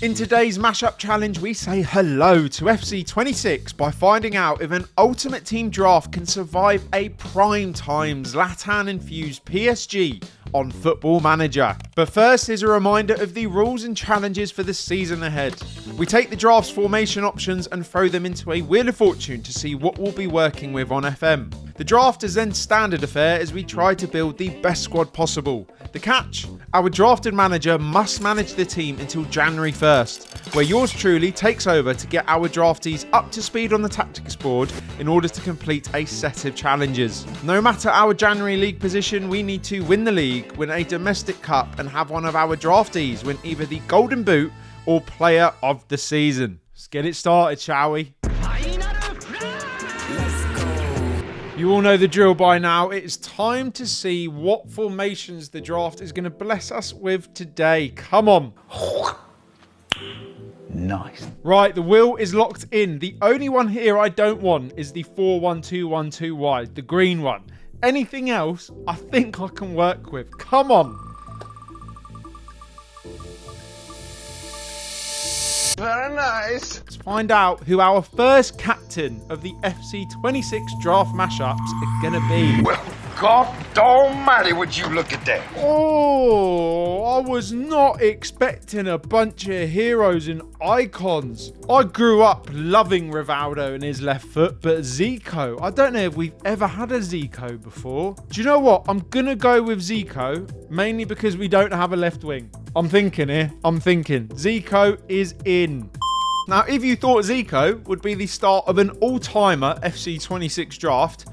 In today's mashup challenge, we say hello to FC26 by finding out if an Ultimate Team draft can survive a prime-time Zlatan-infused PSG on Football Manager. But first, here's a reminder of the rules and challenges for the season ahead. We take the draft's formation options and throw them into a Wheel of Fortune to see what we'll be working with on FM. The draft is then standard affair as we try to build the best squad possible. The catch? Our drafted manager must manage the team until January 1st, where yours truly takes over to get our draftees up to speed on the tactics board in order to complete a set of challenges. No matter our January league position, we need to win the league, win a domestic cup, and have one of our draftees win either the Golden Boot or Player of the Season. Let's get it started, shall we? You all know the drill by now. It's time to see what formations the draft is going to bless us with today. Come on. Nice. Right, the wheel is locked in. The only one here I don't want is the 4-1-2-1-2 wide, the green one. Anything else, I think I can work with. Come on. Very nice. Let's find out who our first captain of the FC26 draft mashups are going to be. Well, God almighty, would you look at that? Oh, I was not expecting a bunch of heroes and icons. I grew up loving Rivaldo and his left foot, but Zico, I don't know if we've ever had a Zico before. Do you know what? I'm going to go with Zico, mainly because we don't have a left wing. I'm thinking Zico is in. Now, if you thought Zico would be the start of an all-timer FC26 draft,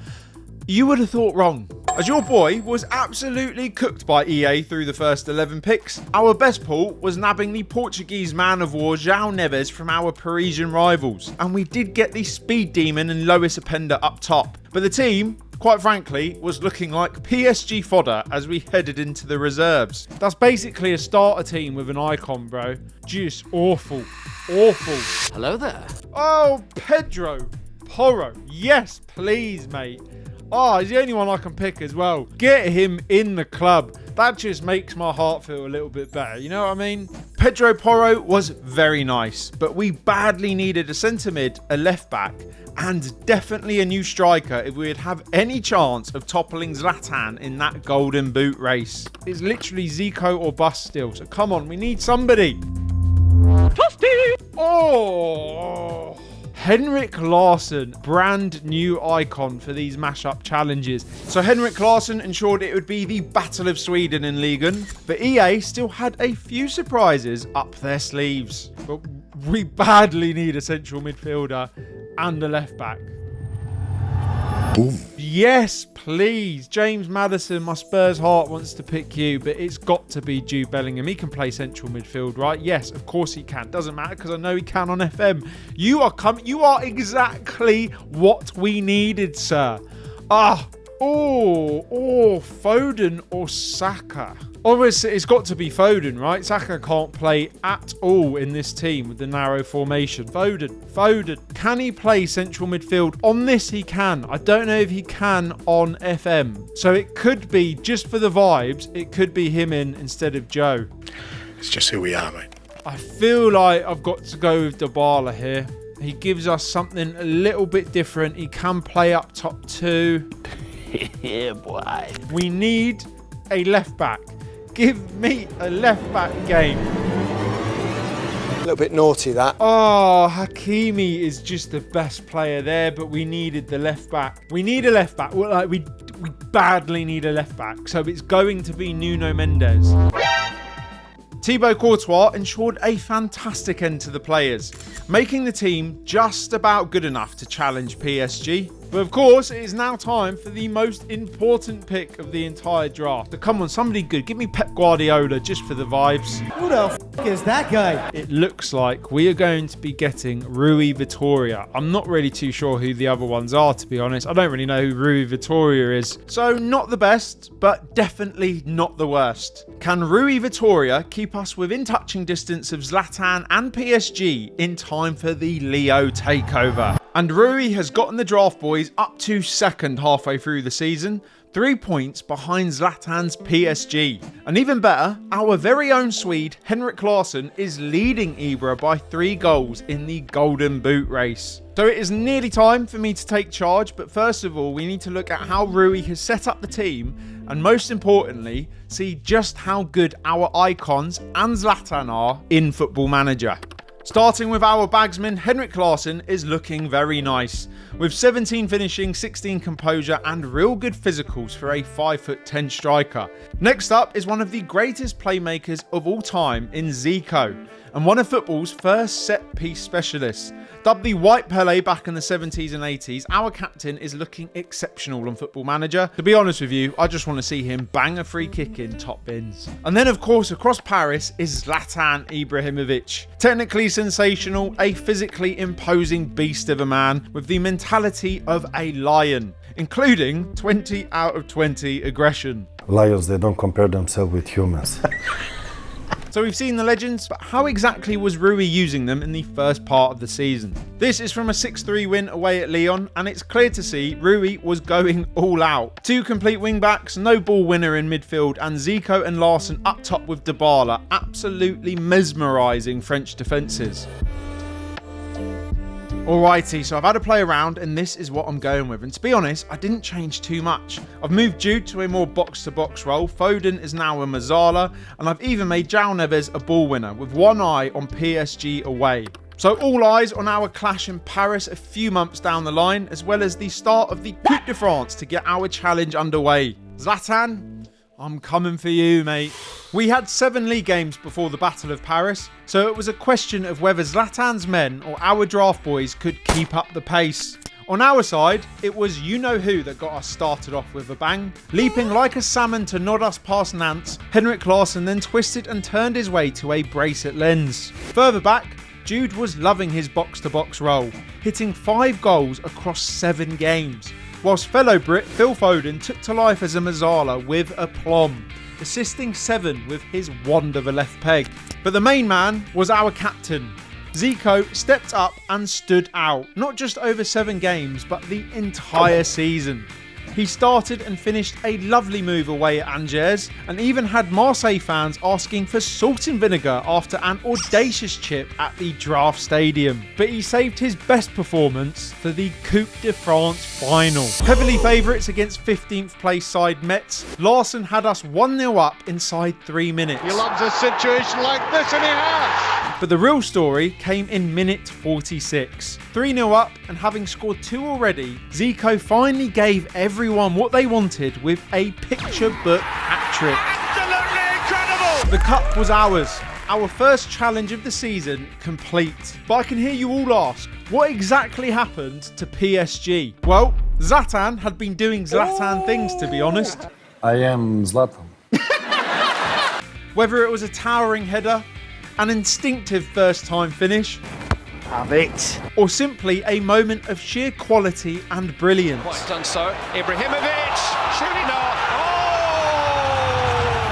you would have thought wrong, as your boy was absolutely cooked by EA through the first 11 picks. Our best pull was nabbing the Portuguese man of war João Neves from our Parisian rivals, and we did get the speed demon and Lois Openda up top. But the team, quite frankly, was looking like PSG fodder as we headed into the reserves. That's basically a starter team with an icon, bro. Just awful. Awful. Hello there. Oh, Pedro Porro. Yes, please, mate. Oh, he's the only one I can pick as well. Get him in the club. That just makes my heart feel a little bit better. You know what I mean? Pedro Porro was very nice, but we badly needed a centre mid, a left back, and definitely a new striker if we'd have any chance of toppling Zlatan in that golden boot race. It's literally Zico or bust still, so come on, we need somebody. Toasty! Oh! Henrik Larsson, brand new icon for these mashup challenges. So Henrik Larsson ensured it would be the Battle of Sweden in Ligue, but EA still had a few surprises up their sleeves. But we badly need a central midfielder and a left back. Boom. Yes, please. James Maddison, my Spurs heart wants to pick you, but it's got to be Jude Bellingham. He can play central midfield, right? Yes, of course he can. Doesn't matter because I know he can on FM. You are exactly what we needed, sir. Foden or Saka. Obviously, it's got to be Foden, right? Saka can't play at all in this team with the narrow formation. Foden. Can he play central midfield? On this, he can. I don't know if he can on FM. So it could be, just for the vibes, it could be him in instead of Joe. It's just who we are, mate. I feel like I've got to go with Dybala here. He gives us something a little bit different. He can play up top too. Yeah, boy. We need a left back. Give me a left back game. A little bit naughty, that. Oh, Hakimi is just the best player there, but we needed the left back. We need a left back. Well, we badly need a left back, so it's going to be Nuno Mendes. Thibaut Courtois ensured a fantastic end to the players, making the team just about good enough to challenge PSG. But of course, it is now time for the most important pick of the entire draft. But come on, somebody good. Give me Pep Guardiola just for the vibes. Who the f*** is that guy? It looks like we are going to be getting Rui Vitória. I'm not really too sure who the other ones are, to be honest. I don't really know who Rui Vitória is. So not the best, but definitely not the worst. Can Rui Vitória keep us within touching distance of Zlatan and PSG in time for the Leo takeover? And Rui has gotten the draft boys up to second halfway through the season, 3 points behind Zlatan's PSG. And even better, our very own Swede, Henrik Larsson, is leading Ibra by 3 goals in the Golden Boot race. So it is nearly time for me to take charge, but first of all, we need to look at how Rui has set up the team, and most importantly, see just how good our icons and Zlatan are in Football Manager. Starting with our bagsman, Henrik Larsson is looking very nice, with 17 finishing, 16 composure and real good physicals for a 5'10" striker. Next up is one of the greatest playmakers of all time in Zico, and one of football's first set-piece specialists. Dubbed the White Pele back in the 70s and 80s, our captain is looking exceptional on Football Manager. To be honest with you, I just want to see him bang a free kick in top bins. And then of course across Paris is Zlatan Ibrahimovic. Technically sensational, a physically imposing beast of a man with the mentality of a lion, including 20 out of 20 aggression. Lions, they don't compare themselves with humans. So we've seen the legends, but how exactly was Rui using them in the first part of the season? This is from a 6-3 win away at Lyon, and it's clear to see Rui was going all out. 2 complete wing-backs, no ball winner in midfield, and Zico and Larsson up top with Dybala, absolutely mesmerising French defences. Alrighty, so I've had a play around and this is what I'm going with. And to be honest, I didn't change too much. I've moved Jude to a more box-to-box role. Foden is now a Mazzala. And I've even made João Neves a ball winner with one eye on PSG away. So all eyes on our clash in Paris a few months down the line, as well as the start of the Coupe de France to get our challenge underway. Zlatan, I'm coming for you, mate. We had 7 league games before the Battle of Paris, so it was a question of whether Zlatan's men or our draft boys could keep up the pace. On our side, it was you-know-who that got us started off with a bang. Leaping like a salmon to nod us past Nantes, Henrik Larsson then twisted and turned his way to a brace at Lens. Further back, Jude was loving his box-to-box role, hitting 5 goals across 7 games, whilst fellow Brit Phil Foden took to life as a Mazzala with aplomb, assisting 7 with his wand of a left peg. But the main man was our captain. Zico stepped up and stood out, not just over 7 games, but the entire season. He started and finished a lovely move away at Angers, and even had Marseille fans asking for salt and vinegar after an audacious chip at the Draft Stadium. But he saved his best performance for the Coupe de France final. Heavily favourites against 15th place side Metz, Larsson had us 1-0 up inside 3 minutes. He loves a situation like this, and he has. But the real story came in minute 46. 3-0 up, and having scored 2 already, Zico finally gave everyone what they wanted with a picture book hat-trick. Absolutely incredible! The cup was ours. Our first challenge of the season complete. But I can hear you all ask, what exactly happened to PSG? Well, Zlatan had been doing Zlatan things, to be honest. I am Zlatan. Whether it was a towering header, an instinctive first-time finish, Have it. or simply a moment of sheer quality and brilliance. Quite done so. Ibrahimovic, surely not.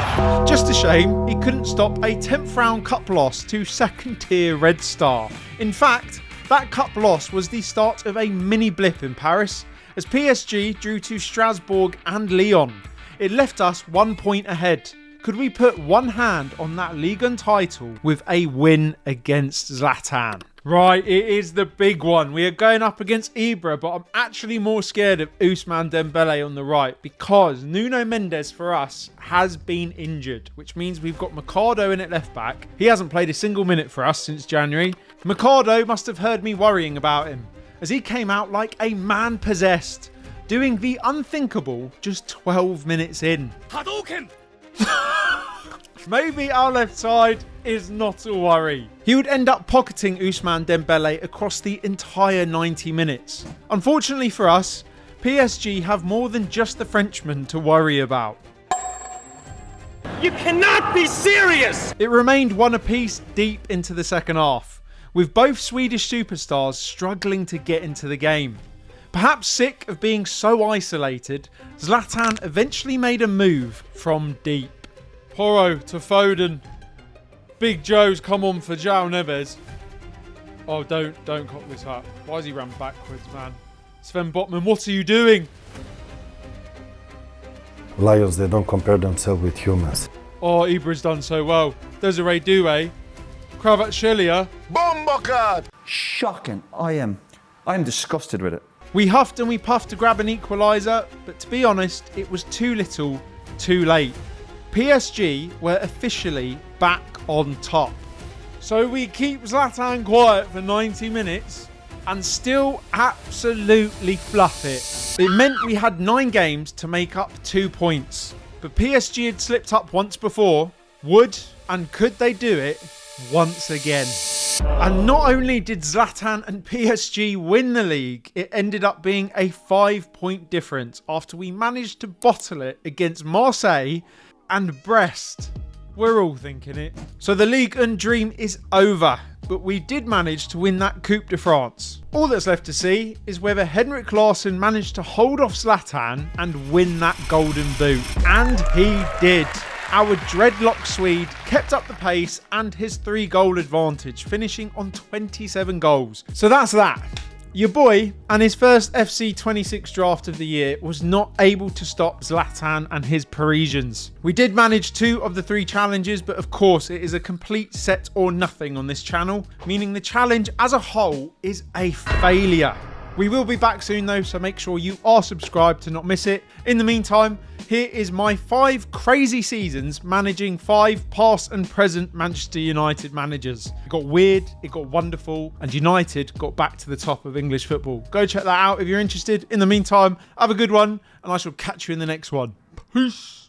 Oh! Just a shame he couldn't stop a 10th round cup loss to second-tier Red Star. In fact, that cup loss was the start of a mini blip in Paris, as PSG drew to Strasbourg and Lyon. It left us 1 point ahead. Could we put one hand on that Ligue 1 title with a win against Zlatan? Right, it is the big one. We are going up against Ibra, but I'm actually more scared of Ousmane Dembele on the right, because Nuno Mendes for us has been injured, which means we've got Mercado in at left back. He hasn't played a single minute for us since January. Mercado must have heard me worrying about him, as he came out like a man possessed, doing the unthinkable just 12 minutes in. Hadouken! Maybe our left side is not a worry. He would end up pocketing Ousmane Dembele across the entire 90 minutes. Unfortunately for us, PSG have more than just the Frenchman to worry about. You cannot be serious! It remained 1 apiece deep into the second half, with both Swedish superstars struggling to get into the game. Perhaps sick of being so isolated, Zlatan eventually made a move from deep. Porro to Foden. Big Joe's come on for João Neves. Oh, don't cock this up. Why has he run backwards, man? Sven Botman, what are you doing? Lions, they don't compare themselves with humans. Oh, Ibra's done so well. Desiree Doué, Kvaratskhelia. Shocking. I am disgusted with it. We huffed and we puffed to grab an equaliser, but to be honest, it was too little, too late. PSG were officially back on top. So we keep Zlatan quiet for 90 minutes and still absolutely fluff it. It meant we had 9 games to make up 2 points. But PSG had slipped up once before. Would and could they do it once again? And not only did Zlatan and PSG win the league, it ended up being a 5-point difference after we managed to bottle it against Marseille and Brest. We're all thinking it. So the Ligue 1 dream is over, but we did manage to win that Coupe de France. All that's left to see is whether Henrik Larsson managed to hold off Zlatan and win that golden boot. And he did. Our dreadlock Swede kept up the pace and his 3-goal advantage, finishing on 27 goals. So that's that. Your boy and his first FC26 draft of the year was not able to stop Zlatan and his Parisians. We did manage 2 of the 3 challenges, but of course it is a complete set or nothing on this channel, meaning the challenge as a whole is a failure. We will be back soon though, so make sure you are subscribed to not miss it. In the meantime, here is my 5 crazy seasons managing 5 past and present Manchester United managers. It got weird, it got wonderful, and United got back to the top of English football. Go check that out if you're interested. In the meantime, have a good one, and I shall catch you in the next one. Peace.